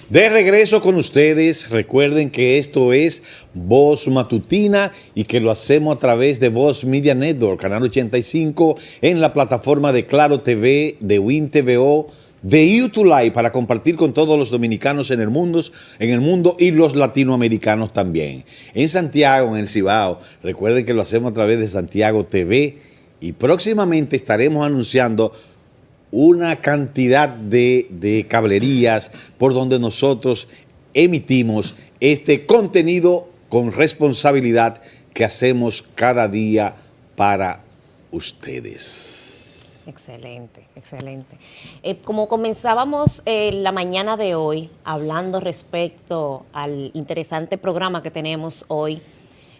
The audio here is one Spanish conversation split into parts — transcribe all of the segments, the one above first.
De regreso con ustedes, recuerden que esto es Voz Matutina y que lo hacemos a través de Voz Media Network, Canal 85, en la plataforma de Claro TV, de Win TVO, de YouTube Live, para compartir con todos los dominicanos en el mundo y los latinoamericanos también. En Santiago, en el Cibao, recuerden que lo hacemos a través de Santiago TV y próximamente estaremos anunciando una cantidad de cablerías por donde nosotros emitimos este contenido con responsabilidad que hacemos cada día para ustedes. Excelente, excelente. Como comenzábamos la mañana de hoy hablando respecto al interesante programa que tenemos hoy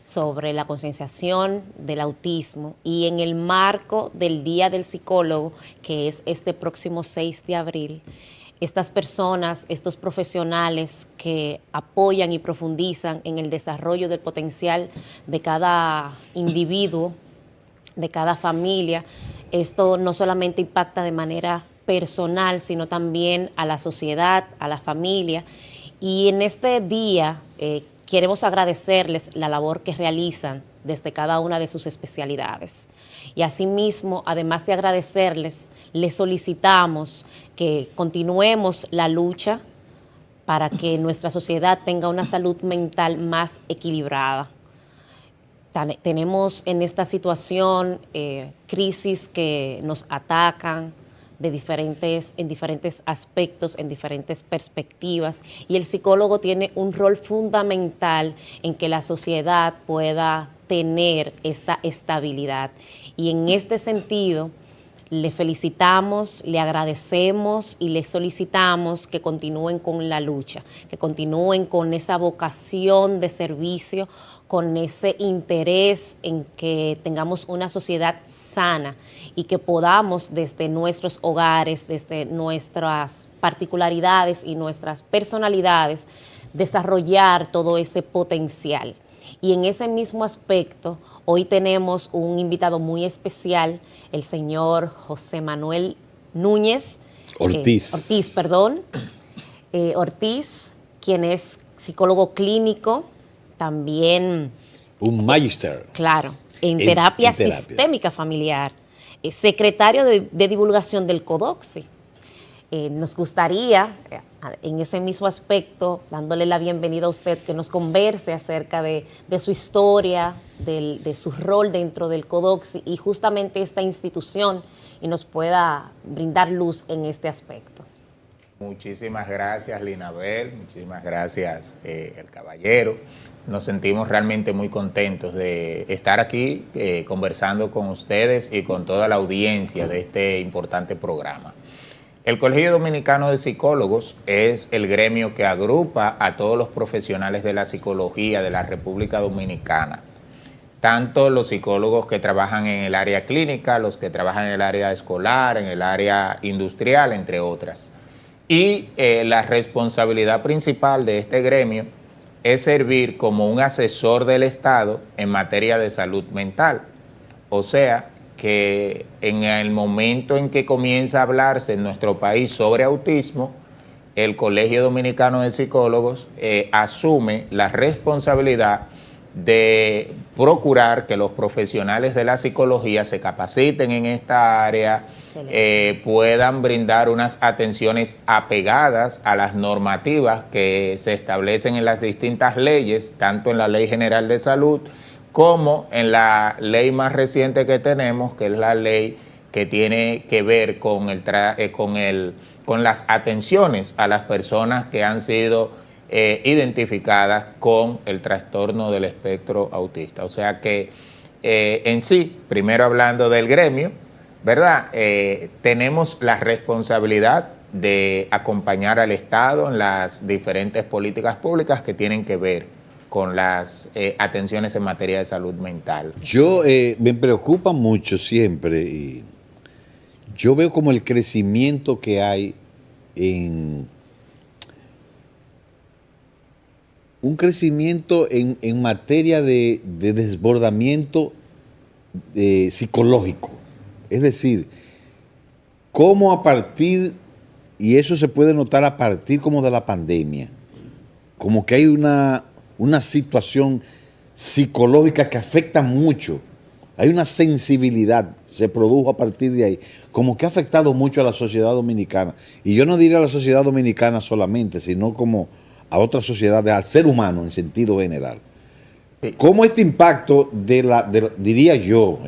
sobre la concienciación del autismo y en el marco del Día del Psicólogo, que es este próximo 6 de abril, estas personas, estos profesionales que apoyan y profundizan en el desarrollo del potencial de cada individuo, de cada familia, esto no solamente impacta de manera personal, sino también a la sociedad, a la familia. Y en este día queremos agradecerles la labor que realizan desde cada una de sus especialidades. Y asimismo, además de agradecerles, les solicitamos que continuemos la lucha para que nuestra sociedad tenga una salud mental más equilibrada. Tenemos en esta situación crisis que nos atacan en diferentes aspectos, en diferentes perspectivas, y el psicólogo tiene un rol fundamental en que la sociedad pueda tener esta estabilidad. Y en este sentido, le felicitamos, le agradecemos y le solicitamos que continúen con la lucha, que continúen con esa vocación de servicio, con ese interés en que tengamos una sociedad sana y que podamos desde nuestros hogares, desde nuestras particularidades y nuestras personalidades, desarrollar todo ese potencial. Y en ese mismo aspecto, hoy tenemos un invitado muy especial, el señor José Manuel Núñez. Ortiz, Ortiz, quien es psicólogo clínico, también un magíster. Claro, en terapia sistémica familiar, secretario de divulgación del CODOCSI. Nos gustaría, en ese mismo aspecto, dándole la bienvenida a usted, que nos converse acerca de su historia, de su rol dentro del CODOCSI y justamente esta institución, y nos pueda brindar luz en este aspecto. Muchísimas gracias, Linabel, muchísimas gracias, el caballero. Nos sentimos realmente muy contentos de estar aquí conversando con ustedes y con toda la audiencia de este importante programa. El Colegio Dominicano de Psicólogos es el gremio que agrupa a todos los profesionales de la psicología de la República Dominicana, tanto los psicólogos que trabajan en el área clínica, los que trabajan en el área escolar, en el área industrial, entre otras. Y la responsabilidad principal de este gremio es servir como un asesor del Estado en materia de salud mental. O sea, que en el momento en que comienza a hablarse en nuestro país sobre autismo, el Colegio Dominicano de Psicólogos asume la responsabilidad de procurar que los profesionales de la psicología se capaciten en esta área, puedan brindar unas atenciones apegadas a las normativas que se establecen en las distintas leyes, tanto en la Ley General de Salud como en la ley más reciente que tenemos, que es la ley que tiene que ver con las atenciones a las personas que han sido identificadas con el trastorno del espectro autista. O sea que en sí, primero hablando del gremio, ¿verdad? Tenemos la responsabilidad de acompañar al Estado en las diferentes políticas públicas que tienen que ver con las atenciones en materia de salud mental. Yo me preocupa mucho siempre, y yo veo como el crecimiento que hay en un crecimiento en materia de desbordamiento psicológico. Es decir, cómo a partir y eso se puede notar a partir como de la pandemia, como que hay una situación psicológica que afecta mucho, hay una sensibilidad, se produjo a partir de ahí, como que ha afectado mucho a la sociedad dominicana, y yo no diría a la sociedad dominicana solamente, sino como a otras sociedades, al ser humano en sentido general. Sí. ¿Cómo este impacto diría yo,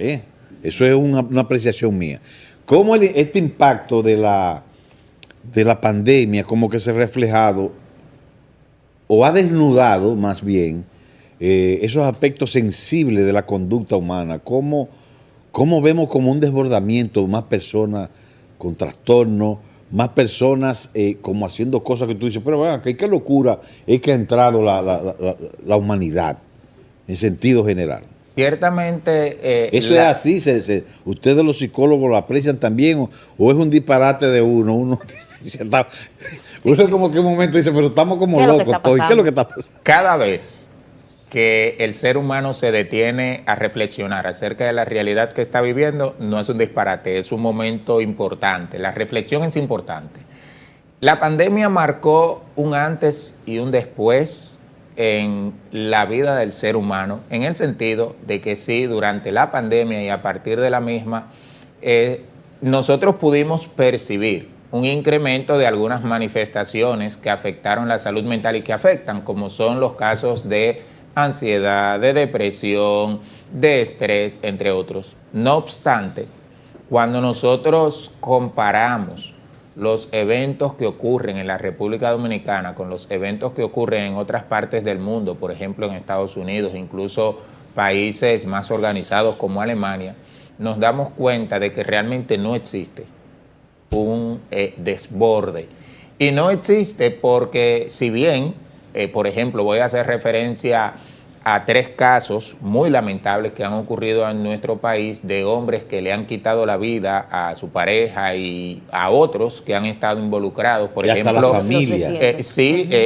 eso es una apreciación mía, cómo este impacto de la pandemia como que se ha reflejado o ha desnudado más bien esos aspectos sensibles de la conducta humana? ¿Cómo vemos como un desbordamiento, más personas con trastornos, más personas como haciendo cosas que tú dices, pero bueno, qué locura es que ha entrado la humanidad en sentido general? Ciertamente... ¿Eso es así? ¿Ustedes los psicólogos lo aprecian también o es un disparate de uno? Uno como que un momento dice, pero estamos como locos todos. ¿Qué es lo que está pasando? Cada vez que el ser humano se detiene a reflexionar acerca de la realidad que está viviendo, no es un disparate, es un momento importante. La reflexión es importante. La pandemia marcó un antes y un después en la vida del ser humano, en el sentido de que sí, durante la pandemia y a partir de la misma, nosotros pudimos percibir un incremento de algunas manifestaciones que afectaron la salud mental y que afectan, como son los casos de ansiedad, de depresión, de estrés, entre otros. No obstante, cuando nosotros comparamos los eventos que ocurren en la República Dominicana con los eventos que ocurren en otras partes del mundo, por ejemplo en Estados Unidos, incluso países más organizados como Alemania, nos damos cuenta de que realmente no existe un desborde. Y no existe porque, si bien, por ejemplo, voy a hacer referencia a 3 casos muy lamentables que han ocurrido en nuestro país de hombres que le han quitado la vida a su pareja y a otros que han estado involucrados, por ejemplo, hasta la familia.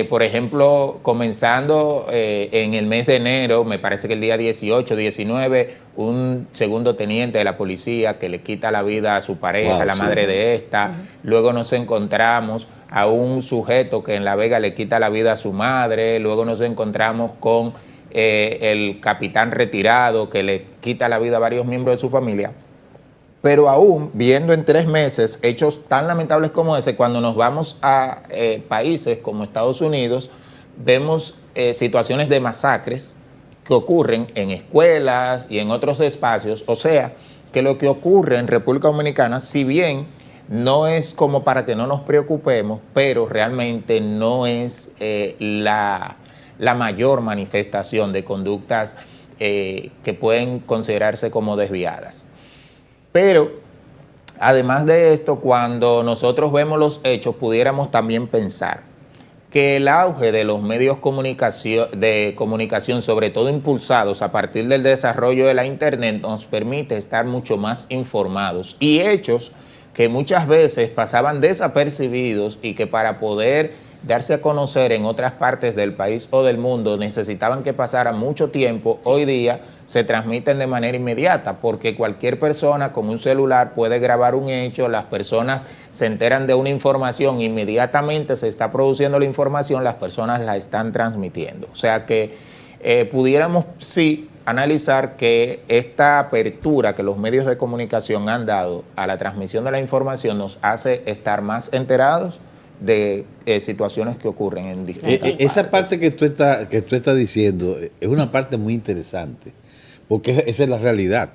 Por ejemplo, comenzando en el mes de enero, me parece que el día 18, 19, un segundo teniente de la policía que le quita la vida a su pareja, la madre de esta. Luego nos encontramos a un sujeto que en La Vega le quita la vida a su madre. Luego nos encontramos con el capitán retirado que le quita la vida a varios miembros de su familia. Pero aún viendo en 3 meses hechos tan lamentables como ese, cuando nos vamos a países como Estados Unidos, vemos situaciones de masacres que ocurren en escuelas y en otros espacios. O sea, que lo que ocurre en República Dominicana, si bien no es como para que no nos preocupemos, pero realmente no es la mayor manifestación de conductas que pueden considerarse como desviadas. Pero, además de esto, cuando nosotros vemos los hechos, pudiéramos también pensar que el auge de los medios de comunicación, sobre todo impulsados a partir del desarrollo de la Internet, nos permite estar mucho más informados. Y hechos que muchas veces pasaban desapercibidos y que para poder darse a conocer en otras partes del país o del mundo necesitaban que pasara mucho tiempo, hoy día se transmiten de manera inmediata, porque cualquier persona con un celular puede grabar un hecho, las personas se enteran de una información, inmediatamente se está produciendo la información, las personas la están transmitiendo. O sea que pudiéramos sí analizar que esta apertura que los medios de comunicación han dado a la transmisión de la información nos hace estar más enterados de situaciones que ocurren en distintas partes. Esa parte que tú estás diciendo es una parte muy interesante, porque esa es la realidad.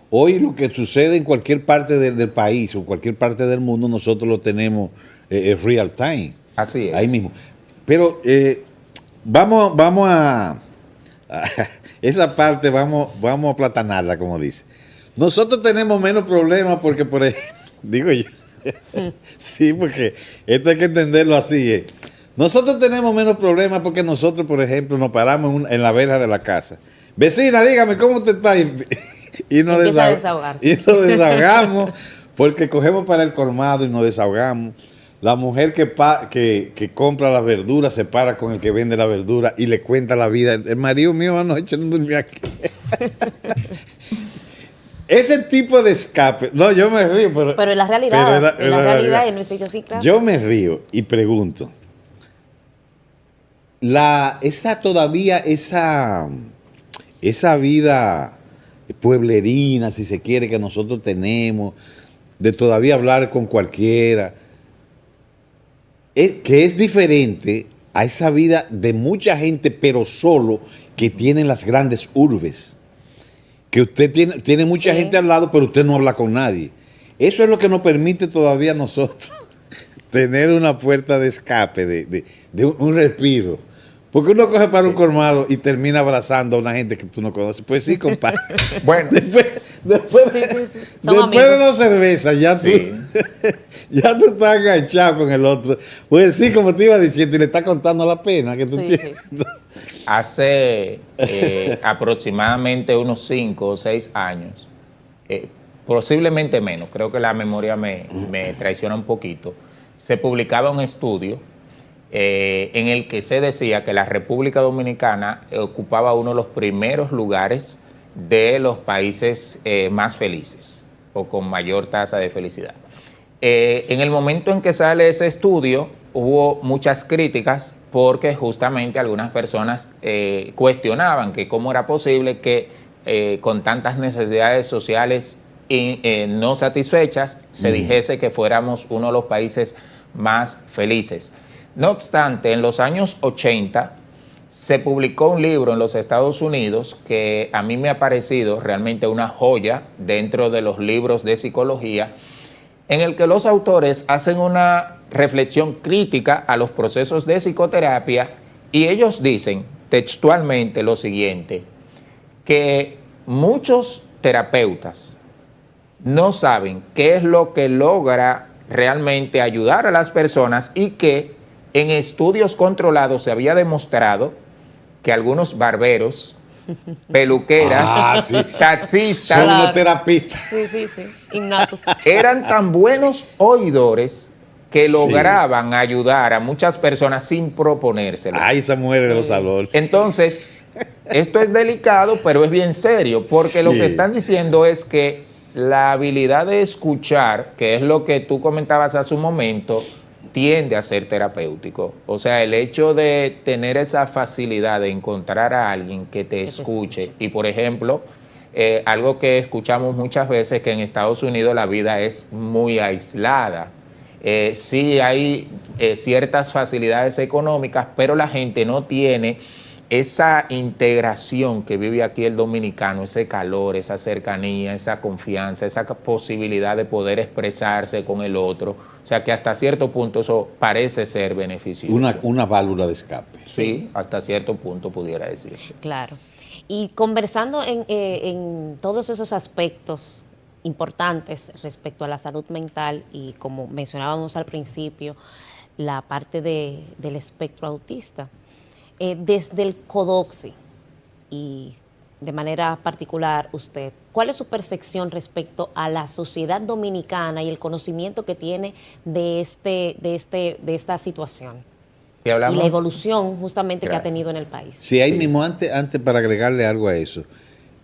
Hoy lo que sucede en cualquier parte del país o cualquier parte del mundo, nosotros lo tenemos real time. Así es. Ahí mismo. Pero vamos a esa parte, vamos a aplatanarla, como dice. Nosotros tenemos menos problemas porque, por ejemplo, digo yo, sí, porque esto hay que entenderlo así. Nosotros tenemos menos problemas porque nosotros, por ejemplo, nos paramos en la verja de la casa. Vecina, dígame, ¿cómo usted está? Y nos desahogamos porque cogemos para el colmado y nos desahogamos. La mujer que compra las verduras se para con el que vende la verdura y le cuenta la vida. El marido mío anoche no durmió aquí. ese tipo de escape, no, yo me río, Pero en la realidad, en la realidad, en nuestra idiosincrasia. Yo me río y pregunto, esa vida pueblerina, si se quiere, que nosotros tenemos, de todavía hablar con cualquiera, que es diferente a esa vida de mucha gente, pero solo, que tienen las grandes urbes. Que usted tiene mucha gente al lado, pero usted no habla con nadie. Eso es lo que nos permite todavía a nosotros tener una puerta de escape, de un respiro. Porque uno coge para un colmado y termina abrazando a una gente que tú no conoces. Pues sí, compadre. Bueno, después de 2 cervezas, ya tú estás enganchado con el otro. Pues sí, como te iba diciendo, y le está contando la pena que tú tienes. Sí. Hace aproximadamente unos 5 o 6 años, posiblemente menos, creo que la memoria me traiciona un poquito, se publicaba un estudio en el que se decía que la República Dominicana ocupaba uno de los primeros lugares de los países más felices o con mayor tasa de felicidad. En el momento en que sale ese estudio, hubo muchas críticas porque justamente algunas personas cuestionaban que cómo era posible que con tantas necesidades sociales no satisfechas se dijese que fuéramos uno de los países más felices. No obstante, en los años 80 se publicó un libro en los Estados Unidos que a mí me ha parecido realmente una joya dentro de los libros de psicología, en el que los autores hacen una reflexión crítica a los procesos de psicoterapia y ellos dicen textualmente lo siguiente, que muchos terapeutas no saben qué es lo que logra realmente ayudar a las personas y que en estudios controlados se había demostrado que algunos barberos, peluqueras, taxistas, son los terapistas. Sí. Innatos. Eran tan buenos oidores que lograban ayudar a muchas personas sin proponérselo. Ay, esa mujer de los salones. Entonces, esto es delicado, pero es bien serio, porque lo que están diciendo es que la habilidad de escuchar, que es lo que tú comentabas hace un momento, tiende a ser terapéutico. O sea, el hecho de tener esa facilidad de encontrar a alguien que te escuche. Y, por ejemplo, algo que escuchamos muchas veces, que en Estados Unidos la vida es muy aislada. Sí hay ciertas facilidades económicas, pero la gente no tiene esa integración que vive aquí el dominicano, ese calor, esa cercanía, esa confianza, esa posibilidad de poder expresarse con el otro. O sea que hasta cierto punto eso parece ser beneficioso. Una válvula de escape. Sí, hasta cierto punto pudiera decirse. Claro. Y conversando en todos esos aspectos importantes respecto a la salud mental y como mencionábamos al principio, la parte del espectro autista, desde el CODOPSI y de manera particular usted, ¿cuál es su percepción respecto a la sociedad dominicana y el conocimiento que tiene de esta situación? Si hablamos, y la evolución justamente gracias, que ha tenido en el país. Sí, ahí mismo, antes para agregarle algo a eso,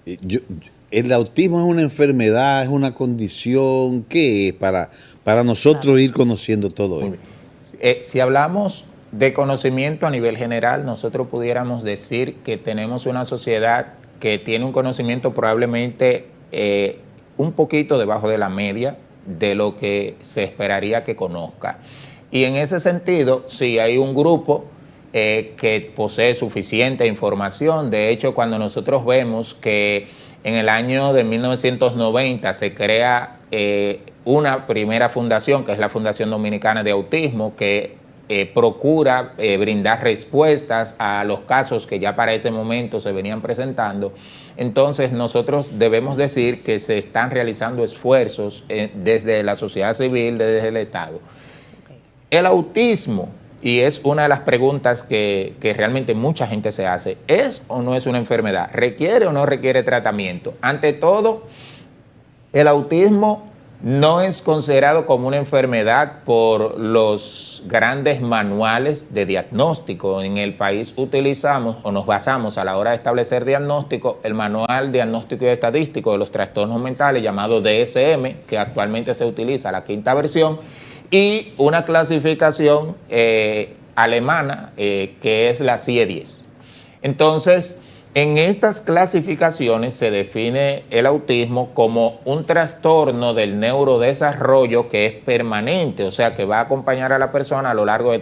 el autismo es una enfermedad, es una condición, ¿qué es para nosotros ir conociendo todo esto? Si hablamos de conocimiento a nivel general, nosotros pudiéramos decir que tenemos una sociedad que tiene un conocimiento probablemente un poquito debajo de la media de lo que se esperaría que conozca. Y en ese sentido, sí hay un grupo que posee suficiente información. De hecho, cuando nosotros vemos que en el año de 1990 se crea una primera fundación, que es la Fundación Dominicana de Autismo, que procura brindar respuestas a los casos que ya para ese momento se venían presentando. Entonces nosotros debemos decir que se están realizando esfuerzos desde la sociedad civil, desde el Estado. El autismo, y es una de las preguntas que realmente mucha gente se hace, ¿es o no es una enfermedad? ¿Requiere o no requiere tratamiento? Ante todo, el autismo no es considerado como una enfermedad por los grandes manuales de diagnóstico. En el país utilizamos o nos basamos a la hora de establecer diagnóstico el Manual Diagnóstico y Estadístico de los Trastornos Mentales llamado DSM, que actualmente se utiliza la 5ª versión, y una clasificación alemana que es la CIE-10. Entonces, en estas clasificaciones se define el autismo como un trastorno del neurodesarrollo que es permanente, o sea, que va a acompañar a la persona a lo largo de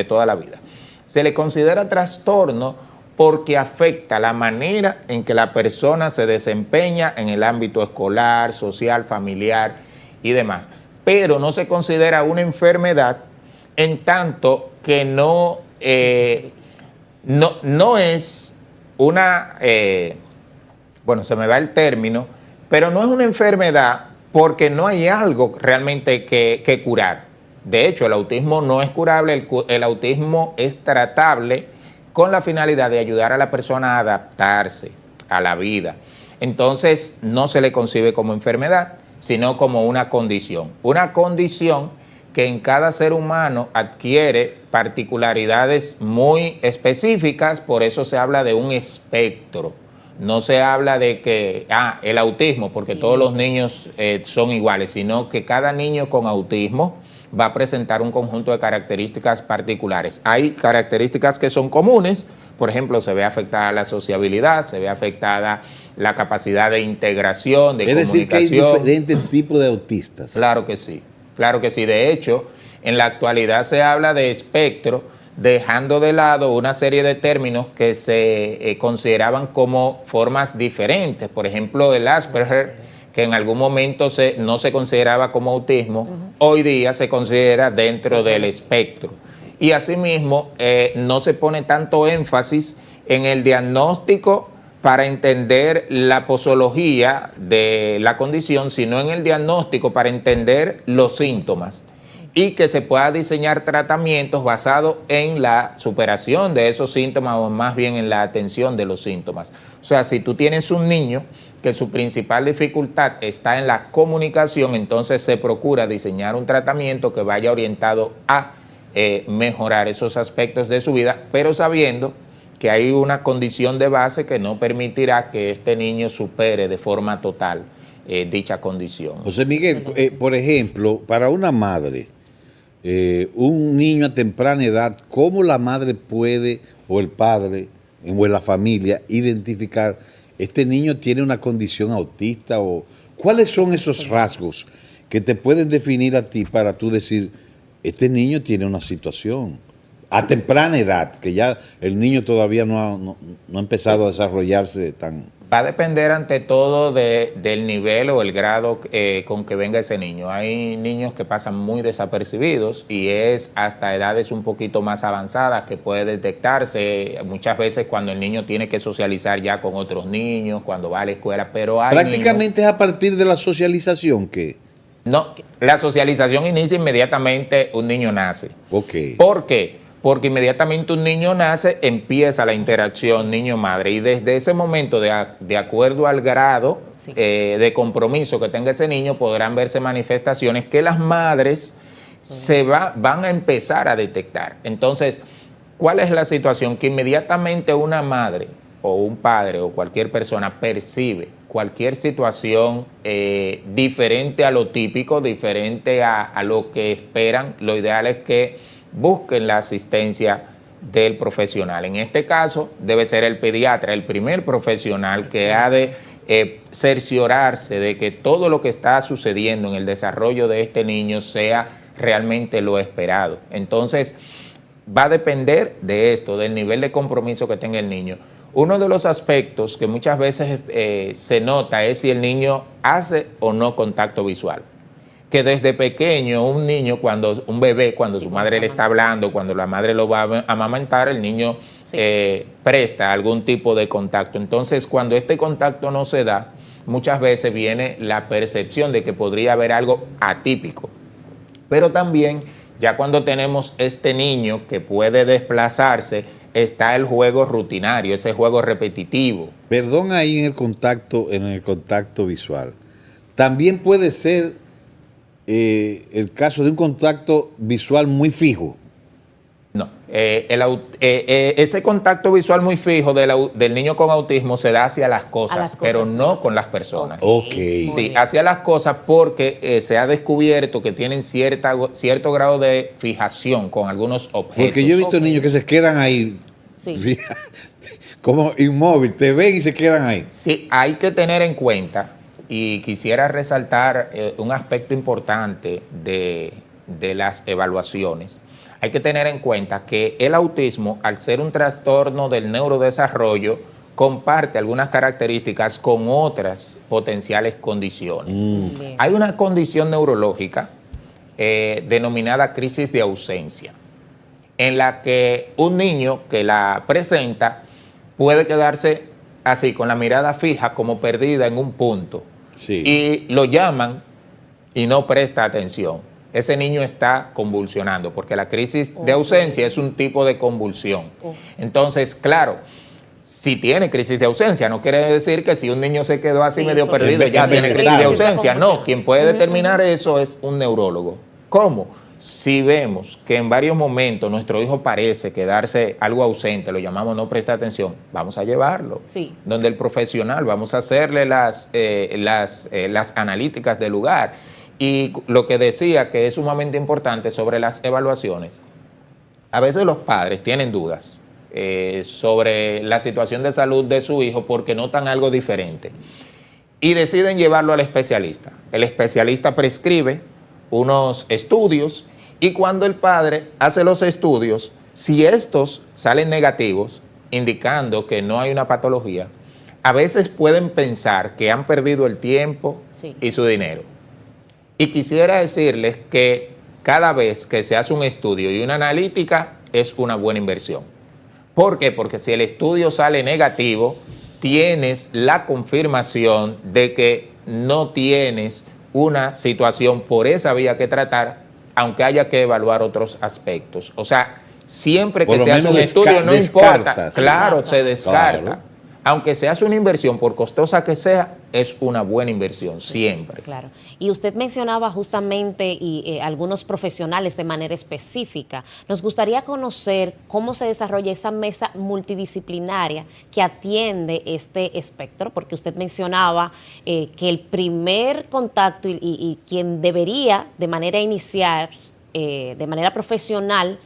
toda la vida. Se le considera trastorno porque afecta la manera en que la persona se desempeña en el ámbito escolar, social, familiar y demás. Pero no se considera una enfermedad en tanto que no es una, bueno, se me va el término, pero no es una enfermedad porque no hay algo realmente que curar. De hecho, el autismo no es curable, el autismo es tratable con la finalidad de ayudar a la persona a adaptarse a la vida. Entonces, no se le concibe como enfermedad, sino como una condición. Una condición que en cada ser humano adquiere particularidades muy específicas, por eso se habla de un espectro. No se habla de que, el autismo, porque todos los niños son iguales, sino que cada niño con autismo va a presentar un conjunto de características particulares. Hay características que son comunes, por ejemplo, se ve afectada la sociabilidad, se ve afectada la capacidad de integración, de comunicación. Es decir, que hay diferentes tipos de autistas. Claro que sí. Claro que sí, de hecho, en la actualidad se habla de espectro, dejando de lado una serie de términos que se consideraban como formas diferentes. Por ejemplo, el Asperger, que en algún momento no se consideraba como autismo, hoy día se considera dentro del espectro. Y asimismo, no se pone tanto énfasis en el diagnóstico para entender la posología de la condición, sino en el diagnóstico para entender los síntomas y que se pueda diseñar tratamientos basados en la superación de esos síntomas o más bien en la atención de los síntomas. O sea, si tú tienes un niño que su principal dificultad está en la comunicación, entonces se procura diseñar un tratamiento que vaya orientado a mejorar esos aspectos de su vida, pero sabiendo que hay una condición de base que no permitirá que este niño supere de forma total dicha condición. José Miguel, por ejemplo, para una madre, un niño a temprana edad, ¿cómo la madre puede, o el padre, o la familia, identificar este niño tiene una condición autista? O cuáles son esos rasgos que te pueden definir a ti para tú decir, este niño tiene una situación? A temprana edad, que ya el niño todavía no ha empezado a desarrollarse tan... Va a depender ante todo del nivel o el grado con que venga ese niño. Hay niños que pasan muy desapercibidos y es hasta edades un poquito más avanzadas que puede detectarse muchas veces cuando el niño tiene que socializar ya con otros niños, cuando va a la escuela, pero hay prácticamente niños... es a partir de la socialización que... No, la socialización inicia inmediatamente un niño nace. Ok. ¿Por qué? Porque inmediatamente un niño nace, empieza la interacción niño-madre y desde ese momento, de acuerdo al grado de compromiso que tenga ese niño, podrán verse manifestaciones que las madres van a empezar a detectar. Entonces, ¿cuál es la situación? Que inmediatamente una madre o un padre o cualquier persona percibe cualquier situación diferente a lo típico, diferente a lo que esperan, lo ideal es que busquen la asistencia del profesional. En este caso, debe ser el pediatra, el primer profesional que ha de cerciorarse de que todo lo que está sucediendo en el desarrollo de este niño sea realmente lo esperado. Entonces, va a depender de esto, del nivel de compromiso que tenga el niño. Uno de los aspectos que muchas veces se nota es si el niño hace o no contacto visual. Que desde pequeño un bebé, cuando su madre le está hablando, cuando la madre lo va a amamantar, el niño presta algún tipo de contacto. Entonces, cuando este contacto no se da, muchas veces viene la percepción de que podría haber algo atípico. Pero también, ya cuando tenemos este niño que puede desplazarse, está el juego rutinario, ese juego repetitivo. Perdón, ahí en el contacto visual. También puede ser el caso de un contacto visual muy fijo. No, ese contacto visual muy fijo del niño con autismo se da hacia las cosas, pero no con las personas. Ok. Sí, hacia las cosas porque se ha descubierto que tienen cierto grado de fijación con algunos objetos. Porque yo he visto niños que se quedan ahí, Sí. como inmóvil, te ven y se quedan ahí. Sí, hay que tener en cuenta, y quisiera resaltar un aspecto importante de las evaluaciones. Hay que tener en cuenta que el autismo, al ser un trastorno del neurodesarrollo, comparte algunas características con otras potenciales condiciones. Hay una condición neurológica denominada crisis de ausencia, en la que un niño que la presenta puede quedarse así, con la mirada fija, como perdida en un punto. Sí. Y lo llaman y no presta atención. Ese niño está convulsionando, porque la crisis de ausencia es un tipo de convulsión. Entonces, claro, si tiene crisis de ausencia, no quiere decir que si un niño se quedó así medio perdido, ya tiene crisis de ausencia. No, quien puede determinar eso es un neurólogo. ¿Cómo? Si vemos que en varios momentos nuestro hijo parece quedarse algo ausente, lo llamamos no presta atención, vamos a llevarlo. Sí. Donde el profesional, vamos a hacerle las analíticas del lugar. Y lo que decía que es sumamente importante sobre las evaluaciones, a veces los padres tienen dudas sobre la situación de salud de su hijo porque notan algo diferente y deciden llevarlo al especialista. El especialista prescribe unos estudios y cuando el padre hace los estudios, si estos salen negativos, indicando que no hay una patología, a veces pueden pensar que han perdido el tiempo y su dinero. Y quisiera decirles que cada vez que se hace un estudio y una analítica es una buena inversión. ¿Por qué? Porque si el estudio sale negativo, tienes la confirmación de que no tienes una situación por esa vía que tratar, aunque haya que evaluar otros aspectos. O sea, siempre que se hace un estudio, no importa, claro, se descarta. Claro. Aunque se hace una inversión, por costosa que sea, es una buena inversión, siempre. Claro. Y usted mencionaba justamente algunos profesionales de manera específica. Nos gustaría conocer cómo se desarrolla esa mesa multidisciplinaria que atiende este espectro, porque usted mencionaba que el primer contacto y quien debería de manera inicial, de manera profesional,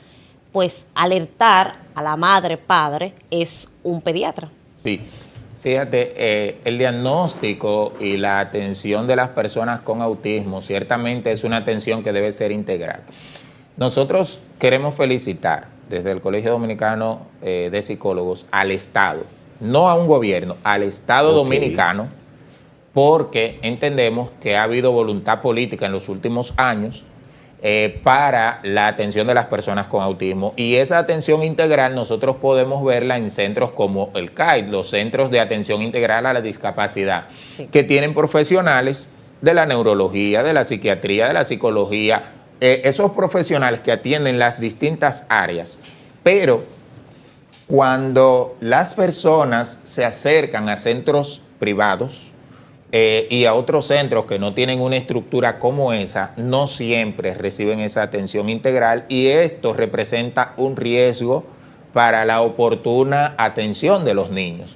pues alertar a la madre, padre, es un pediatra. Sí, fíjate, el diagnóstico y la atención de las personas con autismo ciertamente es una atención que debe ser integral. Nosotros queremos felicitar desde el Colegio Dominicano de Psicólogos al Estado, no a un gobierno, al Estado dominicano, porque entendemos que ha habido voluntad política en los últimos años para la atención de las personas con autismo, y esa atención integral nosotros podemos verla en centros como el CAID, los Centros de Atención Integral a la Discapacidad, que tienen profesionales de la neurología, de la psiquiatría, de la psicología, esos profesionales que atienden las distintas áreas. Pero cuando las personas se acercan a centros privados, y a otros centros que no tienen una estructura como esa, no siempre reciben esa atención integral, y esto representa un riesgo para la oportuna atención de los niños.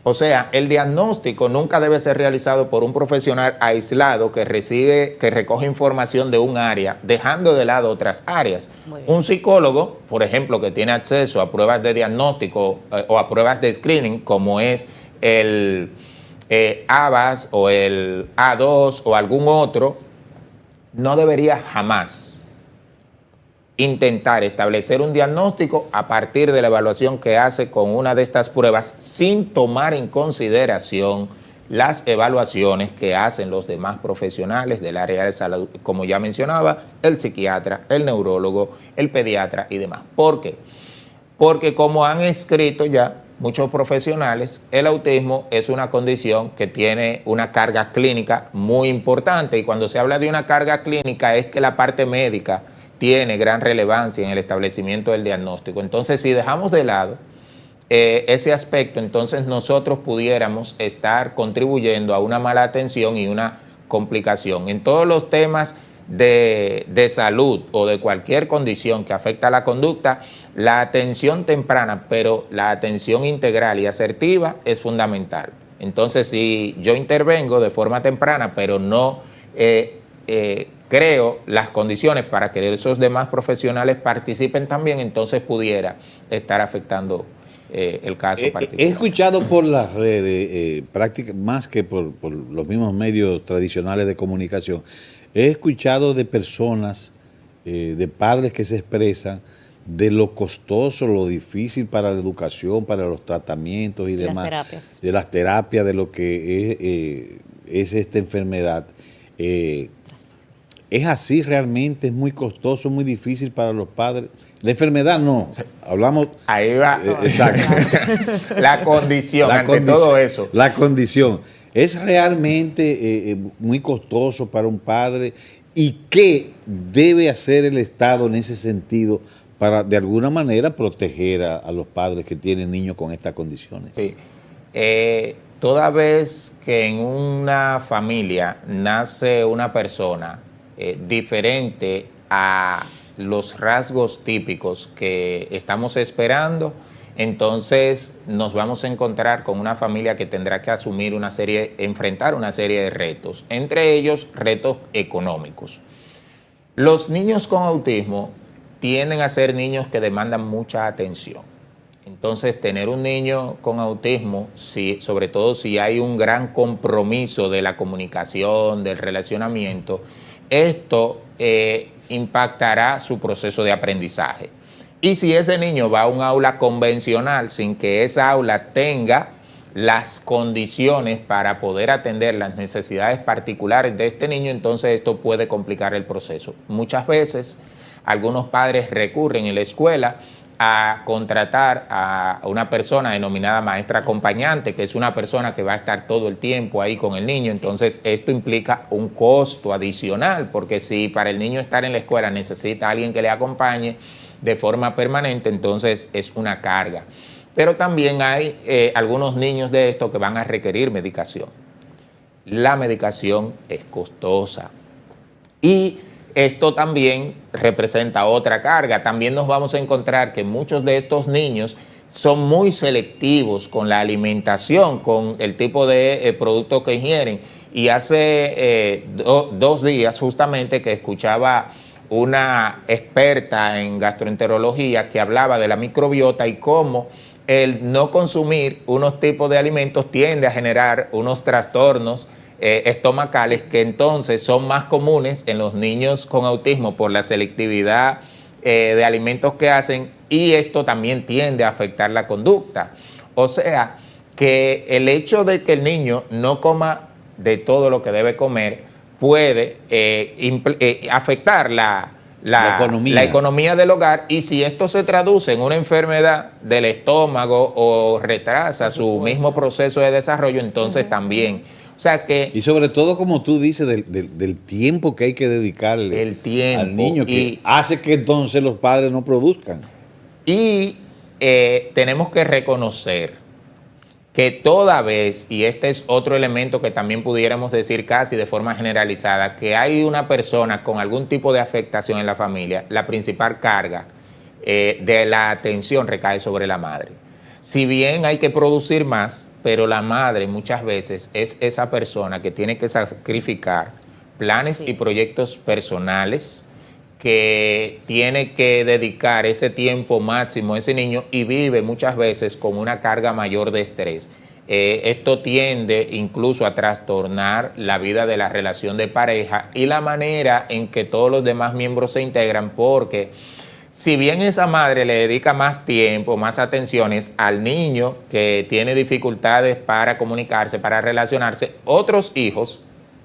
O sea, el diagnóstico nunca debe ser realizado por un profesional aislado que recoge información de un área, dejando de lado otras áreas. Un psicólogo, por ejemplo, que tiene acceso a pruebas de diagnóstico o a pruebas de screening, como es el ABAS o el A2 o algún otro, no debería jamás intentar establecer un diagnóstico a partir de la evaluación que hace con una de estas pruebas, sin tomar en consideración las evaluaciones que hacen los demás profesionales del área de salud, como ya mencionaba, el psiquiatra, el neurólogo, el pediatra y demás. ¿Por qué? Porque como han escrito ya muchos profesionales, el autismo es una condición que tiene una carga clínica muy importante, y cuando se habla de una carga clínica es que la parte médica tiene gran relevancia en el establecimiento del diagnóstico. Entonces, si dejamos de lado ese aspecto, entonces nosotros pudiéramos estar contribuyendo a una mala atención y una complicación. En todos los temas de salud o de cualquier condición que afecta a la conducta, la atención temprana, pero la atención integral y asertiva es fundamental. Entonces, si yo intervengo de forma temprana, pero no creo las condiciones para que esos demás profesionales participen también, entonces pudiera estar afectando el caso particular. He escuchado por las redes, más que por los mismos medios tradicionales de comunicación, he escuchado de personas, de padres que se expresan de lo costoso, lo difícil para la educación, para los tratamientos y demás. De las terapias, de lo que es esta enfermedad. ¿Es así realmente? ¿Es muy costoso, muy difícil para los padres? La enfermedad no, hablamos... Ahí va. Exacto. La condición, todo eso. La condición. ¿Es realmente muy costoso para un padre? ¿Y qué debe hacer el Estado en ese sentido para, de alguna manera, proteger a los padres que tienen niños con estas condiciones? Sí. Toda vez que en una familia nace una persona diferente a los rasgos típicos que estamos esperando, entonces nos vamos a encontrar con una familia que tendrá que asumir enfrentar una serie de retos, entre ellos retos económicos. Los niños con autismo tienden a ser niños que demandan mucha atención. Entonces, tener un niño con autismo, sobre todo si hay un gran compromiso de la comunicación, del relacionamiento, esto impactará su proceso de aprendizaje. Y si ese niño va a un aula convencional sin que esa aula tenga las condiciones para poder atender las necesidades particulares de este niño, entonces esto puede complicar el proceso. Muchas veces algunos padres recurren en la escuela a contratar a una persona denominada maestra acompañante, que es una persona que va a estar todo el tiempo ahí con el niño. Entonces, esto implica un costo adicional, porque si para el niño estar en la escuela necesita a alguien que le acompañe de forma permanente, entonces es una carga. Pero también hay algunos niños de estos que van a requerir medicación. La medicación es costosa y esto también representa otra carga. También nos vamos a encontrar que muchos de estos niños son muy selectivos con la alimentación, con el tipo de productos que ingieren. Y hace 2 días justamente que escuchaba una experta en gastroenterología que hablaba de la microbiota y cómo el no consumir unos tipos de alimentos tiende a generar unos trastornos estomacales que entonces son más comunes en los niños con autismo por la selectividad de alimentos que hacen, y esto también tiende a afectar la conducta. O sea, que el hecho de que el niño no coma de todo lo que debe comer puede afectar la economía del hogar, y si esto se traduce en una enfermedad del estómago o retrasa su mismo proceso de desarrollo, entonces también... O sea que, y sobre todo, como tú dices, del tiempo que hay que dedicarle al niño, que hace que entonces los padres no produzcan. Y tenemos que reconocer que toda vez, y este es otro elemento que también pudiéramos decir casi de forma generalizada, que hay una persona con algún tipo de afectación en la familia, la principal carga de la atención recae sobre la madre. Si bien hay que producir más, pero la madre muchas veces es esa persona que tiene que sacrificar planes y proyectos personales, que tiene que dedicar ese tiempo máximo a ese niño y vive muchas veces con una carga mayor de estrés. Esto tiende incluso a trastornar la vida de la relación de pareja y la manera en que todos los demás miembros se integran, porque si bien esa madre le dedica más tiempo, más atenciones al niño que tiene dificultades para comunicarse, para relacionarse, otros hijos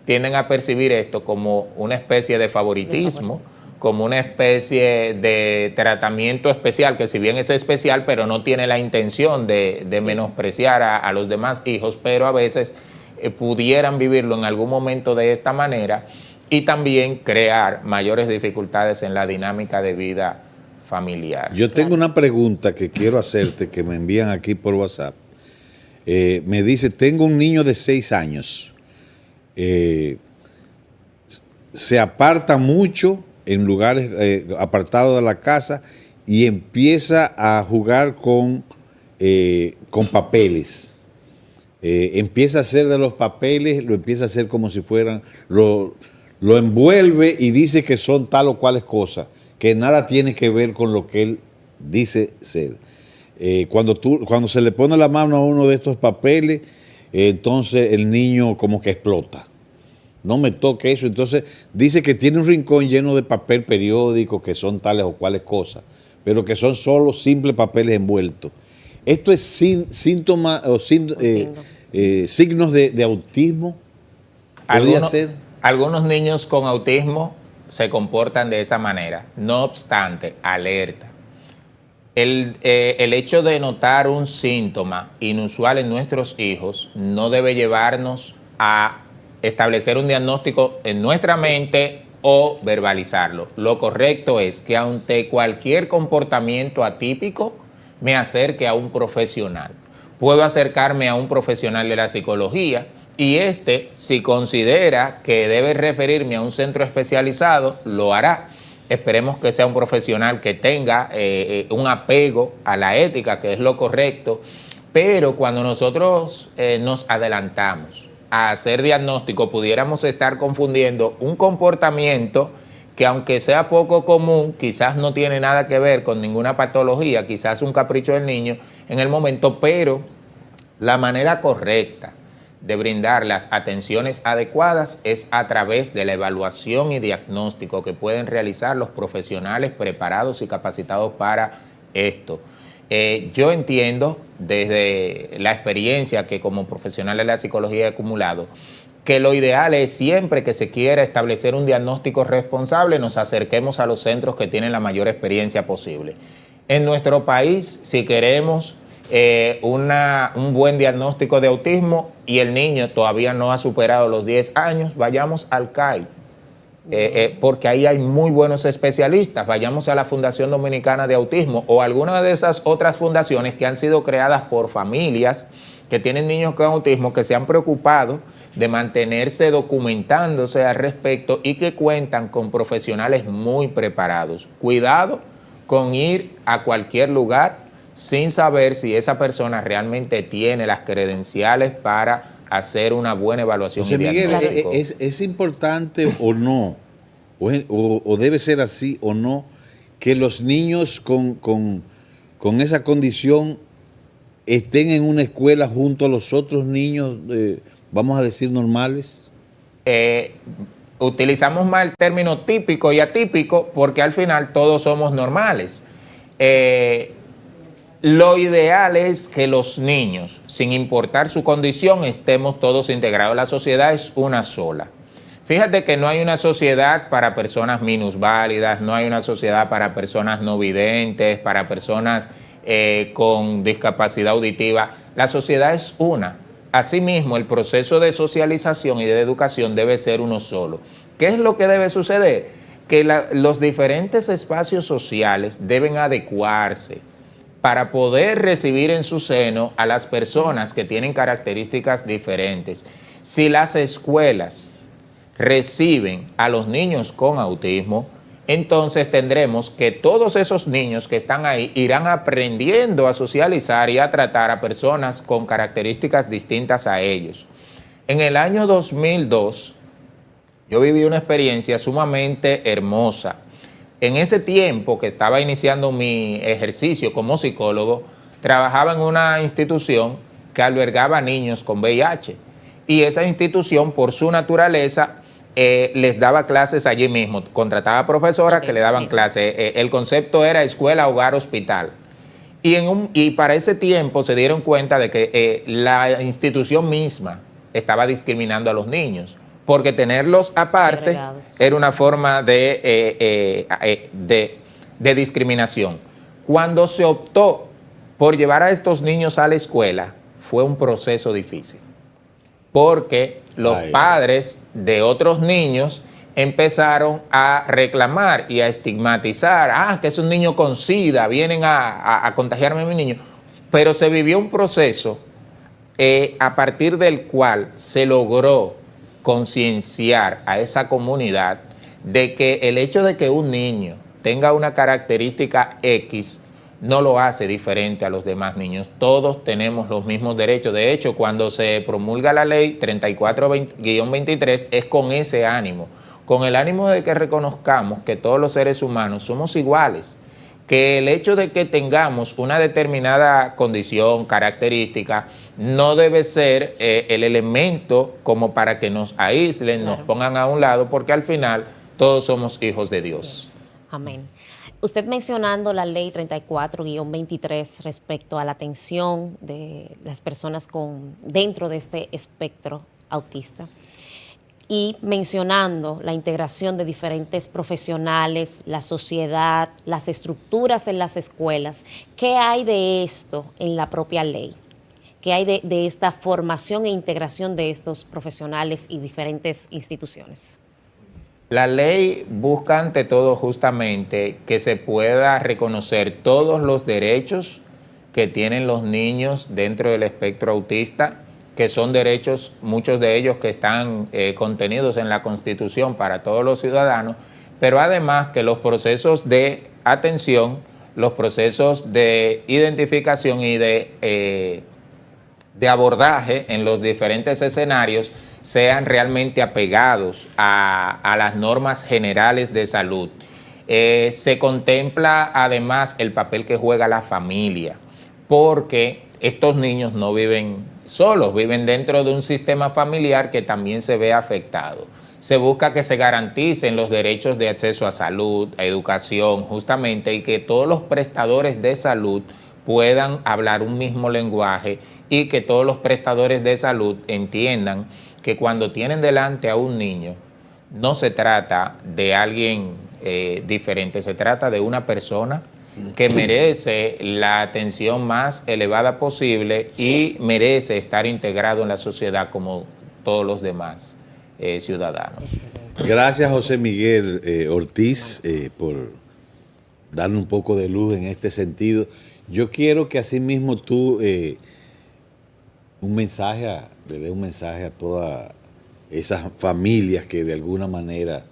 tienden a percibir esto como una especie de favoritismo, como una especie de tratamiento especial, que si bien es especial, pero no tiene la intención de menospreciar a los demás hijos, pero a veces pudieran vivirlo en algún momento de esta manera y también crear mayores dificultades en la dinámica de vida familiar. Yo tengo una pregunta que quiero hacerte, que me envían aquí por WhatsApp. Me dice, tengo un niño de 6 años. se aparta mucho en lugares apartados de la casa y empieza a jugar con papeles. Empieza a hacer de los papeles, lo empieza a hacer como si fueran, lo envuelve y dice que son tal o cuales cosas, que nada tiene que ver con lo que él dice ser. Cuando se le pone la mano a uno de estos papeles, entonces el niño como que explota. No me toque eso. Entonces dice que tiene un rincón lleno de papel periódico, que son tales o cuales cosas, pero que son solo simples papeles envueltos. Esto es síntoma o signos de autismo. Algunos niños con autismo se comportan de esa manera. No obstante, alerta. El hecho de notar un síntoma inusual en nuestros hijos no debe llevarnos a establecer un diagnóstico en nuestra mente o verbalizarlo. Lo correcto es que ante cualquier comportamiento atípico me acerque a un profesional. Puedo acercarme a un profesional de la psicología y si considera que debe referirme a un centro especializado, lo hará. Esperemos que sea un profesional que tenga un apego a la ética, que es lo correcto, pero cuando nosotros nos adelantamos a hacer diagnóstico, pudiéramos estar confundiendo un comportamiento que, aunque sea poco común, quizás no tiene nada que ver con ninguna patología, quizás un capricho del niño en el momento, pero la manera correcta de brindar las atenciones adecuadas es a través de la evaluación y diagnóstico que pueden realizar los profesionales preparados y capacitados para esto. Yo entiendo desde la experiencia que como profesional de la psicología he acumulado, que lo ideal es siempre que se quiera establecer un diagnóstico responsable, nos acerquemos a los centros que tienen la mayor experiencia posible. En nuestro país, si queremos un buen diagnóstico de autismo y el niño todavía no ha superado los 10 años, vayamos al CAI. Porque ahí hay muy buenos especialistas. Vayamos a la Fundación Dominicana de Autismo o alguna de esas otras fundaciones que han sido creadas por familias que tienen niños con autismo, que se han preocupado de mantenerse documentándose al respecto y que cuentan con profesionales muy preparados. Cuidado con ir a cualquier lugar sin saber si esa persona realmente tiene las credenciales para hacer una buena evaluación. Entonces, Miguel, ¿es importante o no, o debe ser así o no, que los niños con esa condición estén en una escuela junto a los otros niños, vamos a decir, normales? Utilizamos más el término típico y atípico porque al final todos somos normales. Lo ideal es que los niños, sin importar su condición, estemos todos integrados. La sociedad es una sola. Fíjate que no hay una sociedad para personas minusválidas, no hay una sociedad para personas no videntes, para personas con discapacidad auditiva. La sociedad es una. Asimismo, el proceso de socialización y de educación debe ser uno solo. ¿Qué es lo que debe suceder? Que los diferentes espacios sociales deben adecuarse para poder recibir en su seno a las personas que tienen características diferentes. Si las escuelas reciben a los niños con autismo, entonces tendremos que todos esos niños que están ahí irán aprendiendo a socializar y a tratar a personas con características distintas a ellos. En el año 2002, yo viví una experiencia sumamente hermosa. En ese tiempo que estaba iniciando mi ejercicio como psicólogo, trabajaba en una institución que albergaba niños con VIH. Y esa institución, por su naturaleza, les daba clases allí mismo. Contrataba profesoras que le daban clases. El concepto era escuela, hogar, hospital. Y para ese tiempo se dieron cuenta de que la institución misma estaba discriminando a los niños, porque tenerlos aparte era una forma de discriminación. Cuando se optó por llevar a estos niños a la escuela, fue un proceso difícil, porque los padres de otros niños empezaron a reclamar y a estigmatizar, que es un niño con SIDA, vienen a contagiarme a mi niño. Pero se vivió un proceso a partir del cual se logró concienciar a esa comunidad de que el hecho de que un niño tenga una característica X no lo hace diferente a los demás niños. Todos tenemos los mismos derechos. De hecho, cuando se promulga la ley 34-23 es con ese ánimo, con el ánimo de que reconozcamos que todos los seres humanos somos iguales, que el hecho de que tengamos una determinada condición, característica, no debe ser el elemento como para que nos aíslen, claro, nos pongan a un lado, porque al final todos somos hijos de Dios. Amén. Usted mencionando la ley 34-23 respecto a la atención de las personas dentro de este espectro autista, y mencionando la integración de diferentes profesionales, la sociedad, las estructuras en las escuelas, ¿qué hay de esto en la propia ley? ¿Qué hay de esta formación e integración de estos profesionales y diferentes instituciones? La ley busca ante todo justamente que se pueda reconocer todos los derechos que tienen los niños dentro del espectro autista, que son derechos, muchos de ellos que están contenidos en la Constitución para todos los ciudadanos, pero además que los procesos de atención, los procesos de identificación y de abordaje en los diferentes escenarios sean realmente apegados a las normas generales de salud. Se contempla además el papel que juega la familia, porque estos niños no viven solos, viven dentro de un sistema familiar que también se ve afectado. Se busca que se garanticen los derechos de acceso a salud, a educación, justamente, y que todos los prestadores de salud puedan hablar un mismo lenguaje y que todos los prestadores de salud entiendan que cuando tienen delante a un niño, no se trata de alguien diferente, se trata de una persona que merece la atención más elevada posible y merece estar integrado en la sociedad como todos los demás ciudadanos. Gracias, José Miguel Ortiz, por darle un poco de luz en este sentido. Yo quiero que asimismo tú le des un mensaje a todas esas familias que de alguna manera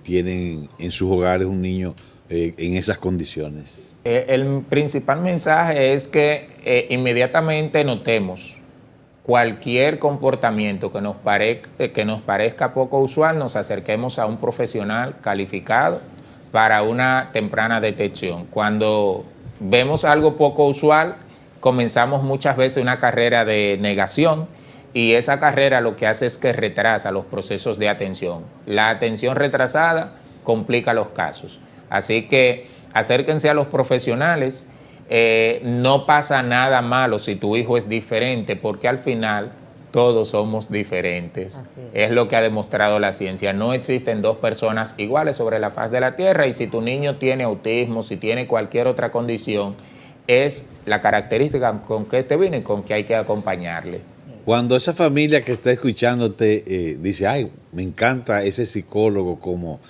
tienen en sus hogares un niño en esas condiciones. El principal mensaje es que inmediatamente notemos cualquier comportamiento que nos parezca poco usual, nos acerquemos a un profesional calificado para una temprana detección. Cuando vemos algo poco usual, comenzamos muchas veces una carrera de negación, y esa carrera lo que hace es que retrasa los procesos de atención. La atención retrasada complica los casos. Así que acérquense a los profesionales, no pasa nada malo si tu hijo es diferente, porque al final todos somos diferentes. Es lo que ha demostrado la ciencia. No existen dos personas iguales sobre la faz de la Tierra, y si tu niño tiene autismo, si tiene cualquier otra condición, es la característica con que este viene y con que hay que acompañarle. Cuando esa familia que está escuchándote dice, ay, me encanta ese psicólogo, como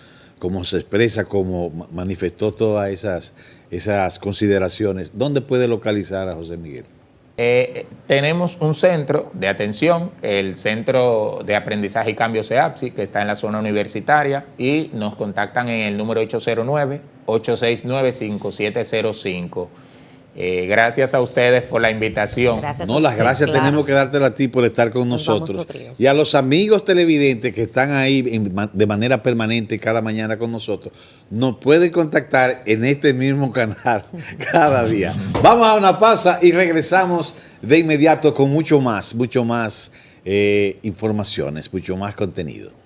se expresa, como manifestó todas esas consideraciones, ¿dónde puede localizar a José Miguel? Tenemos un centro de atención, el Centro de Aprendizaje y Cambio CEAPSI, que está en la zona universitaria, y nos contactan en el número 809-869-5705. Gracias a ustedes por la invitación. Gracias las gracias claro. Tenemos que dártela a ti por estar con nosotros. Y a los amigos televidentes que están ahí de manera permanente cada mañana con nosotros, nos pueden contactar en este mismo canal cada día. Vamos a una pausa y regresamos de inmediato con mucho más informaciones, mucho más contenido.